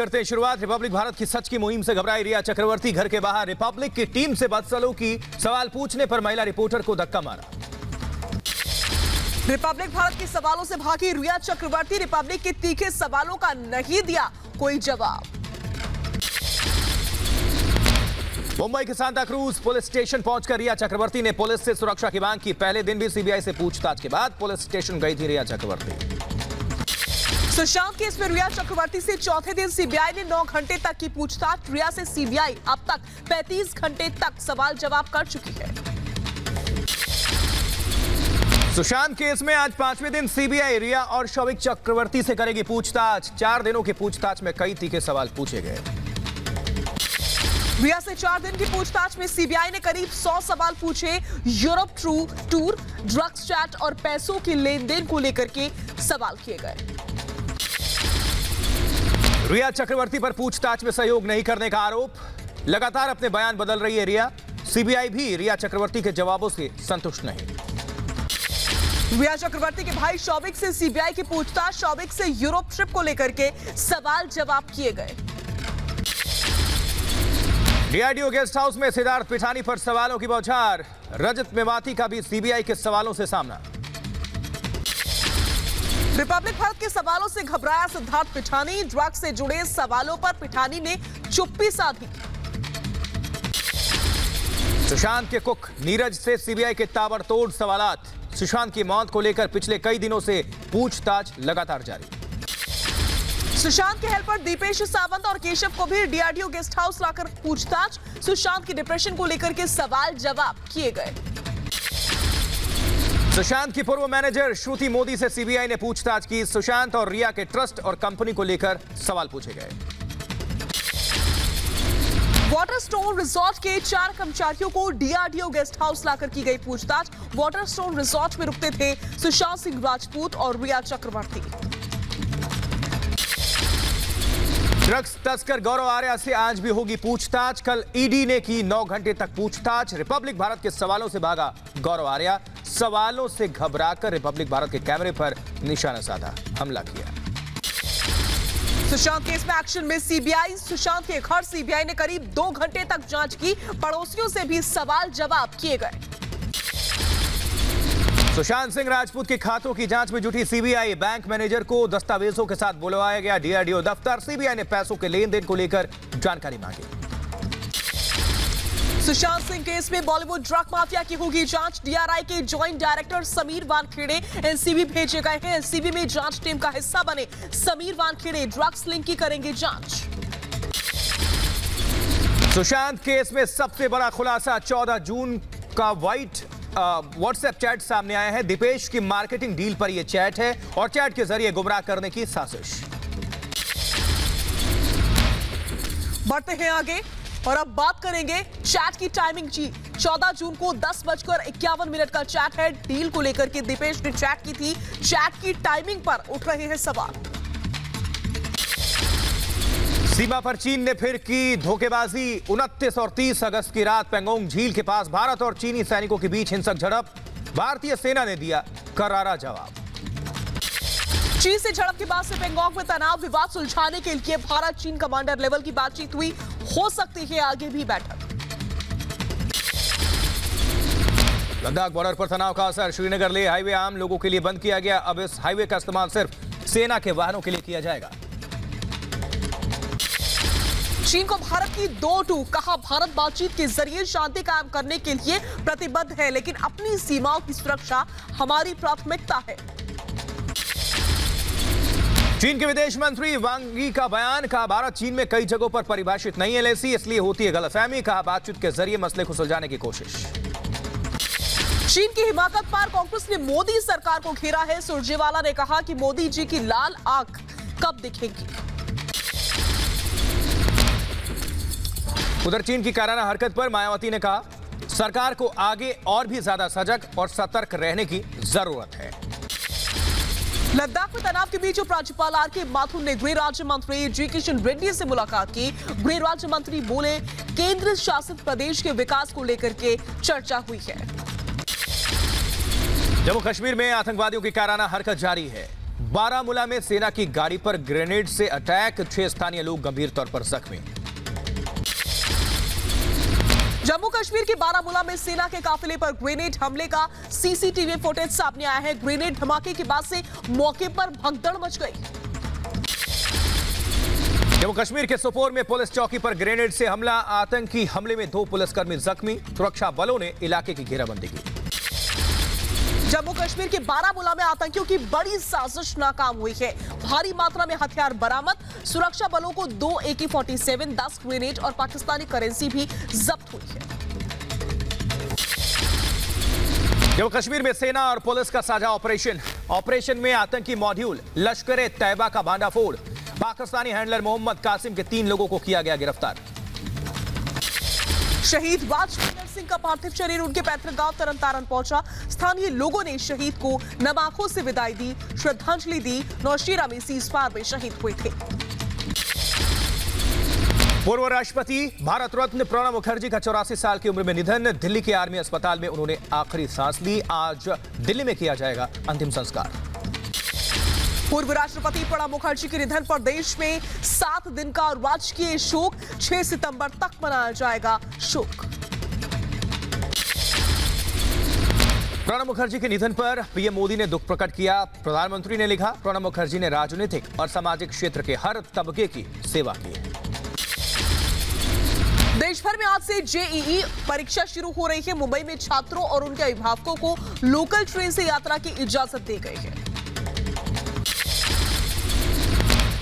करते हैं शुरुआत। रिपब्लिक भारत की सच की मुहिम से घबराई रिया चक्रवर्ती। घर के बाहर रिपब्लिक की टीम से बदसलूकी, सवाल पूछने पर महिला रिपोर्टर को धक्का मारा। रिपब्लिक भारत के सवालों से भागी रिया चक्रवर्ती। रिपब्लिक के तीखे सवालों का नहीं दिया कोई जवाब। मुंबई के सांता क्रूज पुलिस स्टेशन पहुंचकर रिया चक्रवर्ती ने पुलिस से सुरक्षा की मांग की। पहले दिन भी सीबीआई से पूछताछ के बाद पुलिस स्टेशन गई थी रिया चक्रवर्ती। सुशांत केस में रिया चक्रवर्ती से चौथे दिन सीबीआई ने 9 घंटे तक की पूछताछ। रिया से सीबीआई अब तक 35 घंटे तक सवाल जवाब कर चुकी है। सुशांत केस में आज 5वें दिन सीबीआई रिया और शौविक चक्रवर्ती से करेगी पूछताछ। 4 दिनों की पूछताछ में कई तीखे सवाल पूछे गए। रिया से 4 दिन की पूछताछ में सीबीआई ने करीब 100 सवाल पूछे। यूरोप टूर, ड्रग्स चैट और पैसों के लेन देन को लेकर के सवाल किए गए। रिया चक्रवर्ती पर पूछताछ में सहयोग नहीं करने का आरोप। लगातार अपने बयान बदल रही है रिया। सीबीआई भी रिया चक्रवर्ती के जवाबों से संतुष्ट नहीं। रिया चक्रवर्ती के भाई शौविक से सीबीआई की पूछताछ। शौविक से यूरोप ट्रिप को लेकर के सवाल जवाब किए गए। डीआरडीओ गेस्ट हाउस में सिद्धार्थ पिठानी पर सवालों की बौछार। रजत मेवाती का भी सीबीआई के सवालों से सामना। रिपब्लिक भारत के सवालों से घबराया सिद्धार्थ पिठानी। ड्रग्स से जुड़े सवालों पर पिठानी ने चुप्पी साधी। सुशांत के कुक नीरज से सीबीआई के ताबड़तोड़ सवालात। सुशांत की मौत को लेकर पिछले कई दिनों से पूछताछ लगातार जारी। सुशांत के हेल्पर दीपेश सावंत और केशव को भी डीआरडीओ गेस्ट हाउस लाकर पूछताछ। सुशांत की डिप्रेशन को लेकर के सवाल जवाब किए गए। सुशांत की पूर्व मैनेजर श्रुति मोदी से सीबीआई ने पूछताछ की। सुशांत और रिया के ट्रस्ट और कंपनी को लेकर सवाल पूछे गए। वाटरस्टोन रिजॉर्ट के 4 कर्मचारियों को डीआरडीओ गेस्ट हाउस लाकर की गई पूछताछ। वाटरस्टोन रिजॉर्ट में रुकते थे सुशांत सिंह राजपूत और रिया चक्रवर्ती। ड्रग्स तस्कर गौरव आर्या से आज भी होगी पूछताछ। कल ईडी ने की 9 घंटे तक पूछताछ। रिपब्लिक भारत के सवालों से भागा गौरव आर्या। सवालों से घबराकर रिपब्लिक भारत के कैमरे पर निशाना साधा, हमला किया। सुशांत केस में एक्शन में सीबीआई। सुशांत के घर सीबीआई ने करीब 2 घंटे तक जांच की। पड़ोसियों से भी सवाल जवाब किए गए। सुशांत सिंह राजपूत के खातों की जांच में जुटी सीबीआई। बैंक मैनेजर को दस्तावेजों के साथ बुलवाया गया डीआरडीओ दफ्तर। सीबीआई ने पैसों के लेन देन को लेकर जानकारी मांगी। सुशांत सिंह केस में बॉलीवुड ड्रग माफिया की होगी जांच। डीआरआई के joint director Sameer Wankhede NCB भेजे गए हैं। एनसीबी में जांच टीम का हिस्सा बने समीर वानखेड़े ड्रग्स लिंक की करेंगे जांच। सुशांत केस में सबसे बड़ा खुलासा। 14 जून का व्हाट्सएप चैट सामने आया है। दीपेश की मार्केटिंग डील पर यह चैट है और चैट के जरिए गुमराह करने की साजिश। बढ़ते हैं आगे और अब बात करेंगे चैट की टाइमिंग की। 14 जून को 10:51 का चैट है। डील को लेकर के दीपेश ने चैट की थी। चैट की टाइमिंग पर उठ रहे हैं सवाल। सीमा पर चीन ने फिर की धोखेबाजी। 29 और 30 अगस्त की रात पेंगोंग झील के पास भारत और चीनी सैनिकों के बीच हिंसक झड़प। भारतीय सेना ने दिया करारा जवाब। चीन से झड़प के बाद से पेंगोंग में तनाव विवाद सुलझाने के लिए भारत चीन कमांडर लेवल की बातचीत हुई। हो सकती है आगे भी बैठक। लद्दाख बॉर्डर पर तनाव का असर। श्रीनगर लेह हाईवे आम लोगों के लिए बंद किया गया। अब इस हाईवे का इस्तेमाल सिर्फ सेना के वाहनों के लिए किया जाएगा। चीन को भारत की 2-2 कहा। भारत बातचीत के जरिए शांति कायम करने के लिए प्रतिबद्ध है, लेकिन अपनी सीमाओं की सुरक्षा हमारी प्राथमिकता है। चीन के विदेश मंत्री वांग यी का बयान। कहा भारत चीन में कई जगहों पर परिभाषित नहीं है एलएसी, इसलिए होती है गलतफहमी। कहा बातचीत के जरिए मसले को सुलझाने की कोशिश। चीन की हिमाकत पर कांग्रेस ने मोदी सरकार को घेरा है। सुरजेवाला ने कहा कि मोदी जी की लाल आंख कब दिखेगी। उधर चीन की कायराना हरकत पर मायावती ने कहा सरकार को आगे और भी ज्यादा सजग और सतर्क रहने की जरूरत है। लद्दाख में तनाव के बीच उपराज्यपाल आर.के. माथुर ने गृह राज्य मंत्री जी किशन रेड्डी से मुलाकात की। गृह राज्य मंत्री बोले केंद्र शासित प्रदेश के विकास को लेकर के चर्चा हुई है। जम्मू कश्मीर में आतंकवादियों की कायराना हरकत जारी है। बारामूला में सेना की गाड़ी पर ग्रेनेड से अटैक, 6 स्थानीय लोग गंभीर तौर पर जख्मी। जम्मू कश्मीर के बारामूला में सेना के काफिले पर ग्रेनेड हमले का सीसीटीवी फुटेज सामने आया है। ग्रेनेड धमाके के बाद से मौके पर भगदड़ मच गई। जम्मू कश्मीर के सोपोर में पुलिस चौकी पर ग्रेनेड से हमला, आतंकी हमले में 2 पुलिसकर्मी जख्मी, सुरक्षा बलों ने इलाके की घेराबंदी की। जम्मू कश्मीर के बारामूला में आतंकियों की बड़ी साजिश नाकाम हुई है। भारी मात्रा में हथियार बरामद, सुरक्षा बलों को 2 AK-47, 10 ग्रेनेड और पाकिस्तानी करेंसी भी जब्त हुई है। जम्मू कश्मीर में सेना और पुलिस का साझा ऑपरेशन में आतंकी मॉड्यूल लश्कर ए तैयबा का भांडाफोड़, पाकिस्तानी हैंडलर मोहम्मद कासिम के 3 लोगों को किया गया गिरफ्तार। शहीद वाजपेयी सिंह का पार्थिव शरीर उनके पैतृक गांव तरनतारन पहुंचा। स्थानीय लोगों ने शहीद को नम आंखों से विदाई दी, श्रद्धांजलि दी। नौशेरा में सीजफायर में शहीद हुए थे। पूर्व राष्ट्रपति भारत रत्न प्रणब मुखर्जी का 84 साल की उम्र में निधन, दिल्ली के आर्मी अस्पताल में उन्होंने आखिरी सांस ली। आज दिल्ली में किया जाएगा अंतिम संस्कार। पूर्व राष्ट्रपति प्रणब मुखर्जी के निधन पर देश में 7 दिन का राजकीय शोक, 6 सितंबर तक मनाया जाएगा शोक। प्रणब मुखर्जी के निधन पर पीएम मोदी ने दुख प्रकट किया। प्रधानमंत्री ने लिखा, प्रणब मुखर्जी ने राजनीतिक और सामाजिक क्षेत्र के हर तबके की सेवा की है। देश भर में आज से जेईई परीक्षा शुरू हो रही है। मुंबई में छात्रों और उनके अभिभावकों को लोकल ट्रेन से यात्रा की इजाजत दी गई है।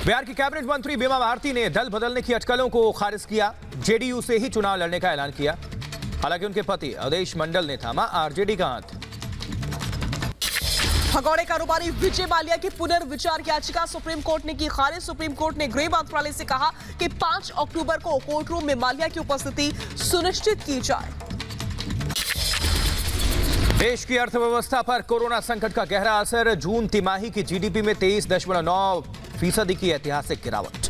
बिहार की कैबिनेट मंत्री बीमा भारती ने दल बदलने की अटकलों को खारिज किया। जेडीयू से ही चुनाव लड़ने का ऐलान किया। हालांकि उनके पति अवधेश मंडल ने थामा आरजेडी का हाथ। भगौड़े कारोबारी विजय माल्या की पुनर्विचार याचिका सुप्रीम कोर्ट ने की खारिज। सुप्रीम कोर्ट ने गृह मंत्रालय से कहा कि 5 अक्टूबर को कोर्ट रूम में माल्या की उपस्थिति सुनिश्चित की जाए। देश की अर्थव्यवस्था पर कोरोना संकट का गहरा असर, जून तिमाही की जीडीपी में 23.9% की ऐतिहासिक गिरावट।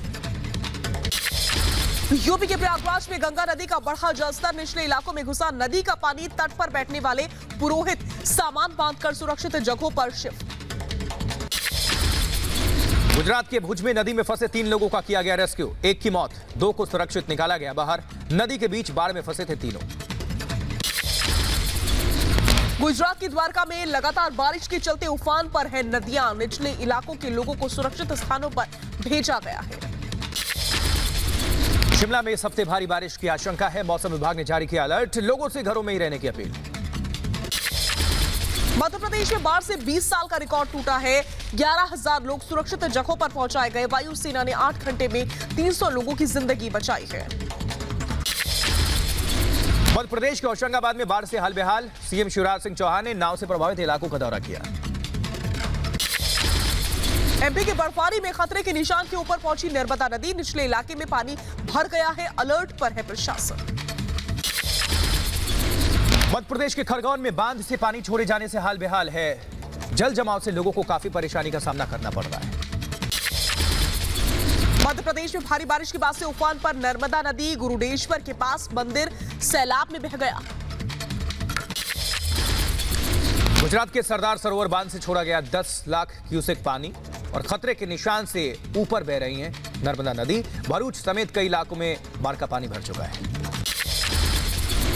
यूपी के प्रयागराज में गंगा नदी का बढ़ा जलस्तर, निचले इलाकों में घुसा नदी का पानी। तट पर बैठने वाले पुरोहित सामान बांधकर सुरक्षित जगहों पर शिफ्ट। गुजरात के भुज में नदी में फंसे 3 लोगों का किया गया रेस्क्यू, 1 की मौत, 2 को सुरक्षित निकाला गया बाहर। नदी के बीच बाढ़ में फंसे थे तीनों। गुजरात की द्वारका में लगातार बारिश के चलते उफान पर है नदियां। निचले इलाकों के लोगों को सुरक्षित स्थानों पर भेजा गया है। शिमला में इस हफ्ते भारी बारिश की आशंका है। मौसम विभाग ने जारी किया अलर्ट, लोगों से घरों में ही रहने की अपील। मध्य प्रदेश में बाढ़ से 20 साल का रिकॉर्ड टूटा है। 11,000 लोग सुरक्षित जगहों पर पहुंचाए गए। वायुसेना ने 8 घंटे में 300 लोगों की जिंदगी बचाई है। मध्य प्रदेश के होशंगाबाद में बाढ़ से हाल बेहाल, सीएम शिवराज सिंह चौहान ने नाव से प्रभावित इलाकों का दौरा किया। एमपी के बर्फानी में खतरे के निशान के ऊपर पहुंची नर्मदा नदी, निचले इलाके में पानी भर गया है। अलर्ट पर है प्रशासन। मध्य प्रदेश के खरगोन में बांध से पानी छोड़े जाने से हाल बेहाल है। जल जमाव से लोगों को काफी परेशानी का सामना करना पड़ रहा है। मध्य प्रदेश में भारी बारिश के बाद से उफान पर नर्मदा नदी, गुरुडेश्वर के पास मंदिर सैलाब में बह गया। गुजरात के सरदार सरोवर बांध से छोड़ा गया 10 लाख क्यूसेक पानी और खतरे के निशान से ऊपर बह रही है नर्मदा नदी। भरूच समेत कई इलाकों में बाढ़ का पानी भर चुका है।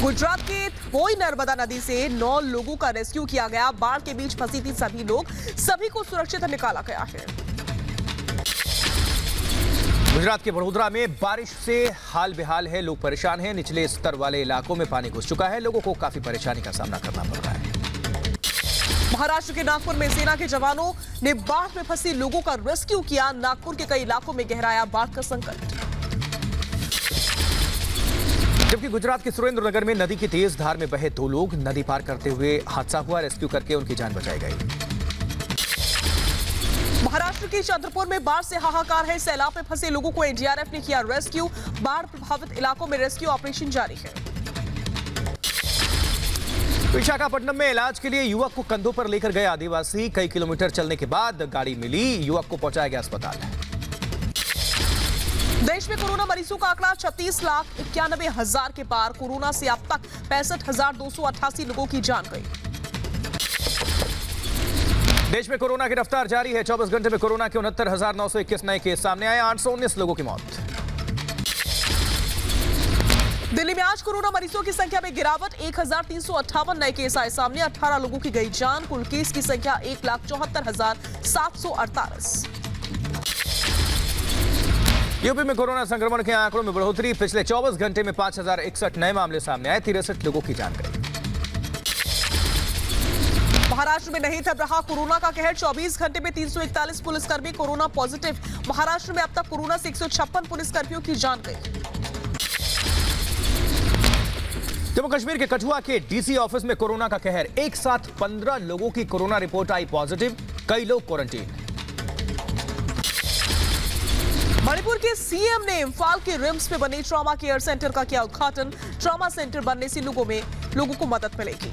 गुजरात के थोई नर्मदा नदी से 9 लोगों का रेस्क्यू किया गया। बाढ़ के बीच फंसी थी सभी लोग, सभी को सुरक्षित निकाला गया है। गुजरात के वडोदरा में बारिश से हाल बेहाल है, लोग परेशान हैं। निचले स्तर वाले इलाकों में पानी घुस चुका है, लोगों को काफी परेशानी का सामना करना पड़ रहा है। महाराष्ट्र के नागपुर में सेना के जवानों ने बाढ़ में फंसे लोगों का रेस्क्यू किया। नागपुर के कई इलाकों में गहराया बाढ़ का संकट। जबकि गुजरात के सुरेंद्रनगर में नदी की तेज धार में बहे 2 लोग, नदी पार करते हुए हादसा हुआ, रेस्क्यू करके उनकी जान बचाई गई। महाराष्ट्र के चंद्रपुर में बाढ़ से हाहाकार है। सैलाब में फंसे लोगों को एनडीआरएफ ने किया रेस्क्यू। बाढ़ प्रभावित इलाकों में रेस्क्यू ऑपरेशन जारी है। विशाखापट्टनम में इलाज के लिए युवक को कंधों पर लेकर गए आदिवासी, कई किलोमीटर चलने के बाद गाड़ी मिली, युवक को पहुंचाया गया अस्पताल। देश में कोरोना मरीजों का आंकड़ा 36,91,000 के पार। कोरोना से अब तक 65,288 लोगों की जान गई। देश में कोरोना की रफ्तार जारी है। 24 घंटे में कोरोना के 69,921 नए केस सामने आए, 819 लोगों की मौत। दिल्ली में आज कोरोना मरीजों की संख्या में गिरावट, 1,358 नए केस आए सामने, 18 लोगों की गई जान। कुल केस की संख्या 1,74,748। यूपी में कोरोना संक्रमण के आंकड़ों में बढ़ोतरी, पिछले 24 घंटे में 5,061 नए मामले सामने आए, 63 लोगों की जान गई। महाराष्ट्र में नहीं थम रहा कोरोना का कहर, 24 घंटे में 341 पुलिसकर्मी कोरोना पॉजिटिव। महाराष्ट्र में अब तक कोरोना से 156 पुलिसकर्मियों की जान गई। जम्मू कश्मीर के कठुआ के डीसी ऑफिस में कोरोना का कहर, एक साथ 15 लोगों की कोरोना रिपोर्ट आई पॉजिटिव, कई लोग क्वारंटीन। मणिपुर के सीएम ने इम्फाल के रिम्स में बने ट्रॉमा केयर सेंटर का किया उद्घाटन। ट्रॉमा सेंटर बनने से लोगों को मदद मिलेगी।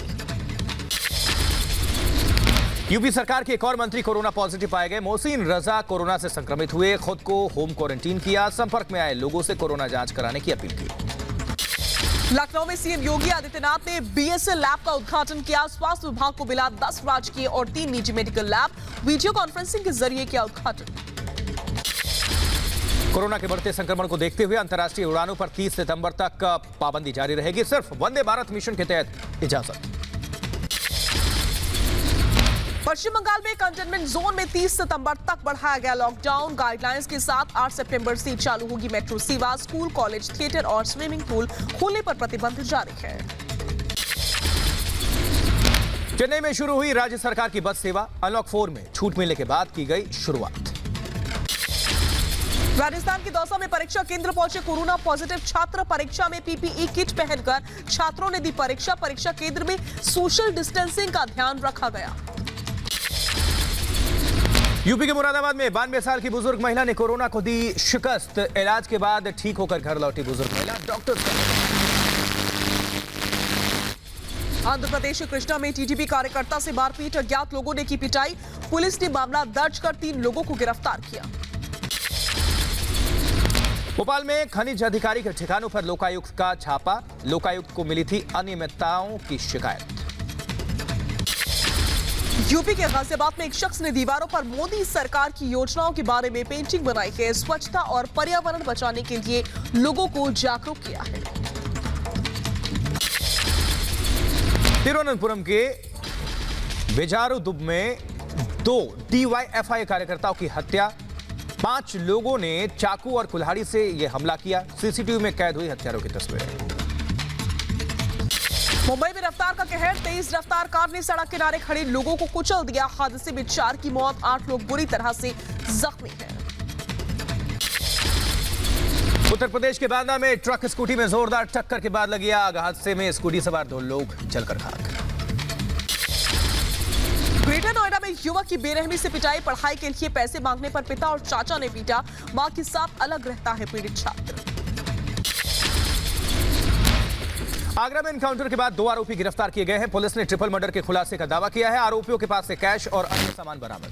यूपी सरकार के एक और मंत्री कोरोना पॉजिटिव पाए गए। मोहसिन रजा कोरोना से संक्रमित हुए, खुद को होम क्वारंटीन किया, संपर्क में आए लोगों से कोरोना जांच कराने की अपील की। लखनऊ में सीएम योगी आदित्यनाथ ने बीएसएल लैब का उद्घाटन किया। स्वास्थ्य विभाग को मिला 10 राजकीय और 3 निजी मेडिकल लैब, वीडियो कॉन्फ्रेंसिंग के जरिए किया उद्घाटन। कोरोना के बढ़ते संक्रमण को देखते हुए अंतर्राष्ट्रीय उड़ानों पर 30 सितंबर तक पाबंदी जारी रहेगी, सिर्फ वंदे भारत मिशन के तहत इजाजत। पश्चिम बंगाल में कंटेनमेंट जोन में 30 सितंबर तक बढ़ाया गया लॉकडाउन। गाइडलाइंस के साथ 8 सितंबर से चालू होगी मेट्रो सेवा। स्कूल, कॉलेज, थिएटर और स्विमिंग पूल खोलने पर प्रतिबंध जारी है। चेन्नई में शुरू हुई राज्य सरकार की बस सेवा, अनलॉक 4 में छूट मिलने के बाद की गई शुरुआत। राजस्थान के दौसा में परीक्षा केंद्र पहुंचे कोरोना पॉजिटिव छात्र। परीक्षा में पीपीई किट पहनकर छात्रों ने दी परीक्षा। परीक्षा केंद्र में सोशल डिस्टेंसिंग का ध्यान रखा गया। यूपी के मुरादाबाद में 92 साल की बुजुर्ग महिला ने कोरोना को दी शिकस्त। इलाज के बाद ठीक होकर घर लौटी बुजुर्ग महिला, डॉक्टर। आंध्र प्रदेश के कृष्णा में टीडीपी कार्यकर्ता से मारपीट, अज्ञात लोगों ने की पिटाई। पुलिस ने मामला दर्ज कर 3 लोगों को गिरफ्तार किया। भोपाल में खनिज अधिकारी के ठिकानों पर लोकायुक्त का छापा, लोकायुक्त को मिली थी अनियमितताओं की शिकायत। यूपी के गाजियाबाद में एक शख्स ने दीवारों पर मोदी सरकार की योजनाओं के बारे में पेंटिंग बनाई है। स्वच्छता और पर्यावरण बचाने के लिए लोगों को जागरूक किया है। तिरुवनंतपुरम के वेजारुदुब में 2 डीवाईएफआई कार्यकर्ताओं की हत्या, 5 लोगों ने चाकू और कुल्हाड़ी से यह हमला किया। सीसीटीवी में कैद हुई हत्यारों की तस्वीरें। मुंबई में रफ्तार का कहर, तेज रफ्तार कार ने सड़क किनारे खड़े लोगों को कुचल दिया। हादसे में 4 की मौत, 8 लोग बुरी तरह से जख्मी हैं। उत्तर प्रदेश के बांदा में ट्रक स्कूटी में जोरदार टक्कर के बाद लगी आग। हादसे में स्कूटी सवार 2 लोग जलकर खाक। ग्रेटर नोएडा में युवक की बेरहमी से पिटाई, पढ़ाई के लिए पैसे मांगने पर पिता और चाचा ने पीटा। मां के साथ अलग रहता है पीड़ित छात्र। आगरा में एनकाउंटर के बाद 2 आरोपी गिरफ्तार किए गए हैं। पुलिस ने ट्रिपल मर्डर के खुलासे का दावा किया है। आरोपियों के पास से कैश और अन्य सामान बरामद।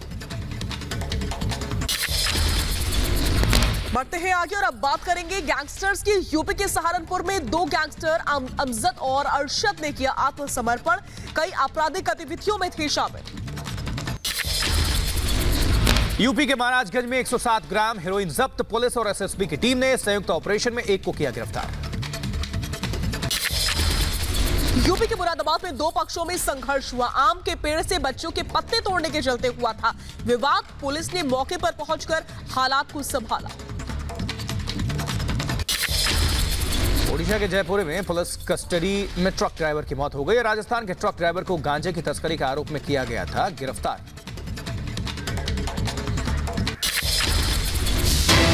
बढ़ते हैं आगे और अब बात करेंगे गैंगस्टर्स की। यूपी के सहारनपुर में 2 गैंगस्टर अमजद और अरशद ने किया आत्मसमर्पण। कई आपराधिक गतिविधियों में थे शामिल। यूपी के महाराजगंज में 107 ग्राम हेरोइन जब्त। पुलिस और एसएसबी की टीम ने संयुक्त ऑपरेशन में एक को किया गिरफ्तार। यूपी के मुरादाबाद में 2 पक्षों में संघर्ष हुआ। आम के पेड़ से बच्चों के पत्ते तोड़ने के चलते हुआ था विवाद। पुलिस ने मौके पर पहुंचकर हालात को संभाला। ओडिशा के जयपुर में पुलिस कस्टडी में ट्रक ड्राइवर की मौत हो गई। राजस्थान के ट्रक ड्राइवर को गांजे की तस्करी के आरोप में किया गया था गिरफ्तार।